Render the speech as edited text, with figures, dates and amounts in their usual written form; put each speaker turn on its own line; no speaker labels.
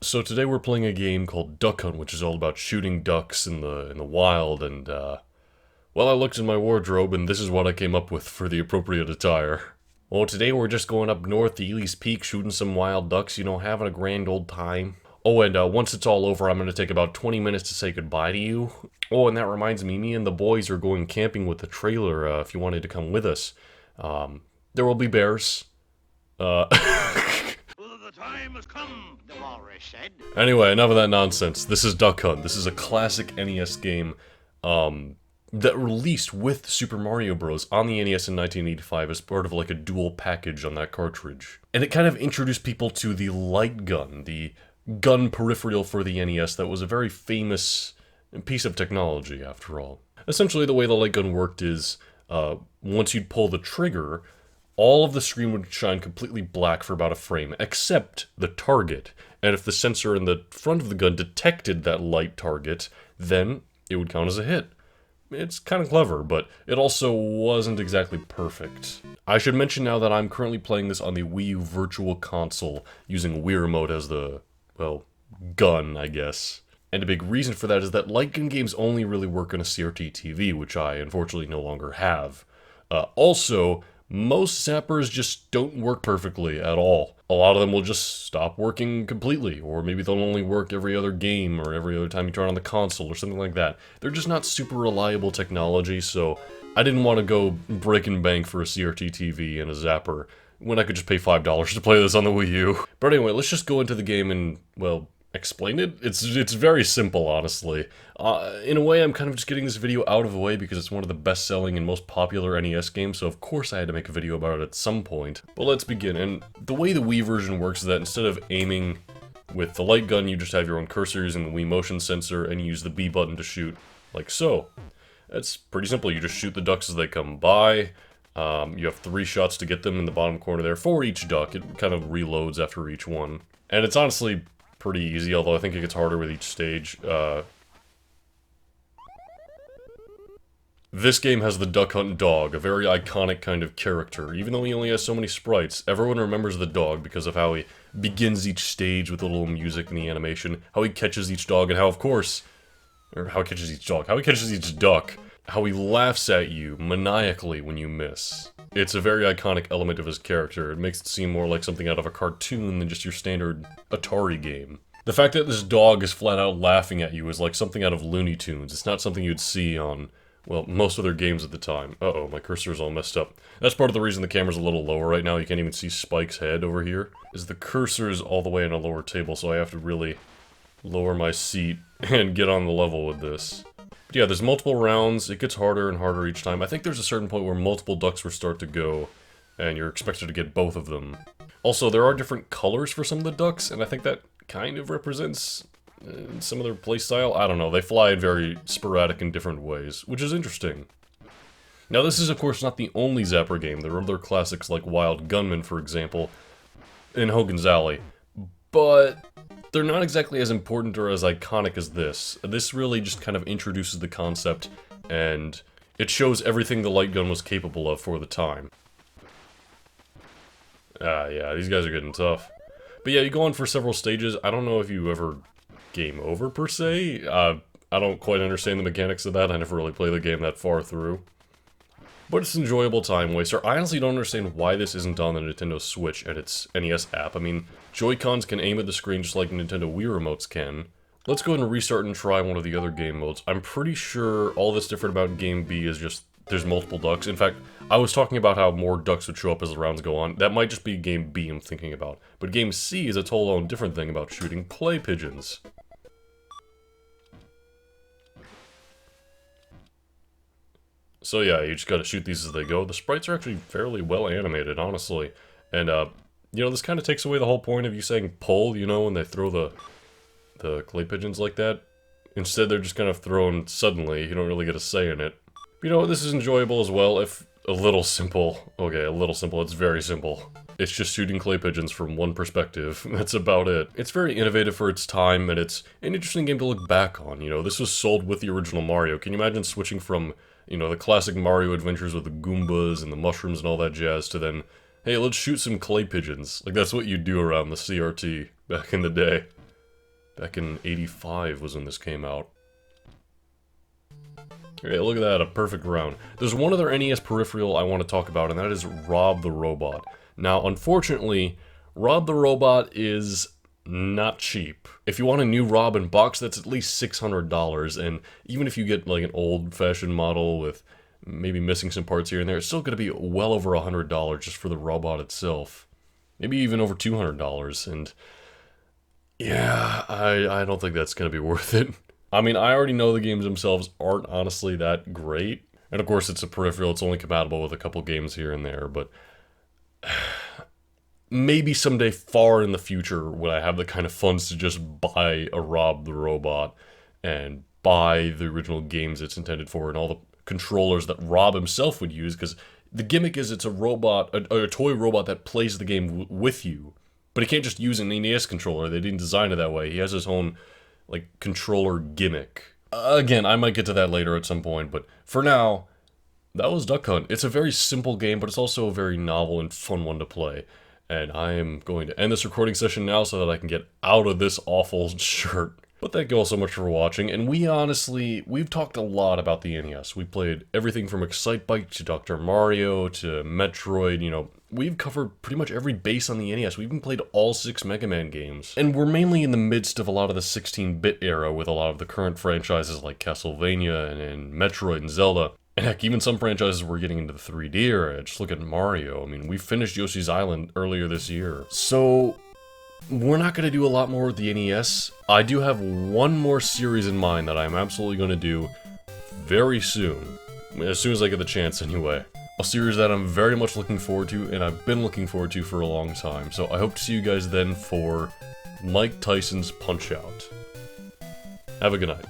So today we're playing a game called Duck Hunt, which is all about shooting ducks in the wild. And well, I looked in my wardrobe, and this is what I came up with for the appropriate attire. Well, today we're just going up north to Ely's Peak, shooting some wild ducks. Having a grand old time. Oh, and once it's all over, I'm gonna take about 20 minutes to say goodbye to you. Oh, and that reminds me, me and the boys are going camping with the trailer. If you wanted to come with us, there will be bears. Uh.
The time has come, the walrus said.
Anyway, enough of that nonsense. This is Duck Hunt. This is a classic NES game that released with Super Mario Bros. On the NES in 1985 as part of like a dual package on that cartridge. And it kind of introduced people to the light gun, the gun peripheral for the NES that was a very famous piece of technology after all. Essentially the way the light gun worked is once you'd pull the trigger, all of the screen would shine completely black for about a frame, except the target. And if the sensor in the front of the gun detected that light target, then it would count as a hit. It's kind of clever, but it also wasn't exactly perfect. I should mention now that I'm currently playing this on the Wii U Virtual Console, using Wii Remote as the, well, gun, I guess. And a big reason for that is that light gun games only really work on a CRT TV, which I unfortunately no longer have. Also, most zappers just don't work perfectly at all. A lot of them will just stop working completely, or maybe they'll only work every other game or every other time you turn on the console or something like that. They're just not super reliable technology, so I didn't want to go breaking bank for a CRT TV and a zapper when I could just pay $5 to play this on the Wii U. But anyway, let's just go into the game and, well, explain it? It's very simple, honestly. In a way, I'm kind of just getting this video out of the way because it's one of the best-selling and most popular NES games, so of course I had to make a video about it at some point. But let's begin, and the way the Wii version works is that instead of aiming with the light gun, you just have your own cursor using the Wii motion sensor, and you use the B button to shoot, like so. It's pretty simple, you just shoot the ducks as they come by. You have 3 shots to get them in the bottom corner there for each duck. It kind of reloads after each one. And it's honestly pretty easy, although I think it gets harder with each stage. This game has the Duck Hunt dog, a very iconic kind of character. Even though he only has so many sprites, everyone remembers the dog because of how he begins each stage with a little music and the animation, how he catches each dog, and how, of course, how he catches each dog, how he catches each duck, how he laughs at you maniacally when you miss. It's a very iconic element of his character. It makes it seem more like something out of a cartoon than just your standard Atari game. The fact that this dog is flat out laughing at you is like something out of Looney Tunes. It's not something you'd see on, well, most other games at the time. Uh-oh, my cursor's all messed up. That's part of the reason the camera's a little lower right now. You can't even see Spike's head over here. Is the cursor is all the way on a lower table, so I have to really lower my seat and get on the level with this. But yeah, there's multiple rounds. It gets harder and harder each time. I think there's a certain point where multiple ducks will start to go, and you're expected to get both of them. Also, there are different colors for some of the ducks, and I think that kind of represents some of their playstyle. I don't know, they fly in very sporadic and different ways, which is interesting. Now, this is of course not the only Zapper game. There are other classics like Wild Gunman, for example, in Hogan's Alley, but they're not exactly as important or as iconic as this. This really just kind of introduces the concept, and it shows everything the light gun was capable of for the time. Yeah, these guys are getting tough. But yeah, you go on for several stages. I don't know if you ever game over, per se. I don't quite understand the mechanics of that. I never really play the game that far through. But it's an enjoyable time waster. I honestly don't understand why this isn't on the Nintendo Switch and its NES app. I mean, Joy-Cons can aim at the screen just like Nintendo Wii remotes can. Let's go ahead and restart and try one of the other game modes. I'm pretty sure all that's different about Game B is just there's multiple ducks. In fact, I was talking about how more ducks would show up as the rounds go on. That might just be Game B I'm thinking about. But Game C is a total own different thing about shooting clay pigeons. So yeah, you just gotta shoot these as they go. The sprites are actually fairly well animated, honestly. And, this kind of takes away the whole point of you saying pull, when they throw the clay pigeons like that. Instead, they're just kind of thrown suddenly. You don't really get a say in it. This is enjoyable as well, if a little simple. Okay, a little simple. It's very simple. It's just shooting clay pigeons from one perspective. That's about it. It's very innovative for its time, and it's an interesting game to look back on. This was sold with the original Mario. Can you imagine switching from the classic Mario adventures with the Goombas and the mushrooms and all that jazz to then, hey, let's shoot some clay pigeons. Like, that's what you do around the CRT back in the day. Back in 85 was when this came out. Okay, look at that, a perfect round. There's one other NES peripheral I want to talk about, and that is Rob the Robot. Now, unfortunately, Rob the Robot is not cheap. If you want a new Rob in box, that's at least $600, and even if you get like an old-fashioned model with maybe missing some parts here and there, it's still going to be well over $100 just for the robot itself. Maybe even over $200, and yeah, I don't think that's going to be worth it. I mean, I already know the games themselves aren't honestly that great, and of course it's a peripheral, it's only compatible with a couple games here and there, but maybe someday far in the future when I have the kind of funds to just buy a Rob the Robot and buy the original games it's intended for and all the controllers that Rob himself would use, because the gimmick is it's a robot, a toy robot that plays the game with you, but he can't just use an NES controller. They didn't design it that way. He has his own like controller gimmick. Again, I might get to that later at some point, but for now, that was Duck Hunt. It's a very simple game, but it's also a very novel and fun one to play. And I am going to end this recording session now so that I can get out of this awful shirt. But thank you all so much for watching, and we've talked a lot about the NES. We played everything from Excitebike to Dr. Mario to Metroid, you know, we've covered pretty much every base on the NES. We even played all 6 Mega Man games. And we're mainly in the midst of a lot of the 16-bit era with a lot of the current franchises like Castlevania and Metroid and Zelda. And heck, even some franchises were getting into the 3D era. Just look at Mario. I mean, we finished Yoshi's Island earlier this year. So we're not going to do a lot more with the NES. I do have one more series in mind that I'm absolutely going to do very soon. As soon as I get the chance, anyway. A series that I'm very much looking forward to, and I've been looking forward to for a long time. So I hope to see you guys then for Mike Tyson's Punch-Out. Have a good night.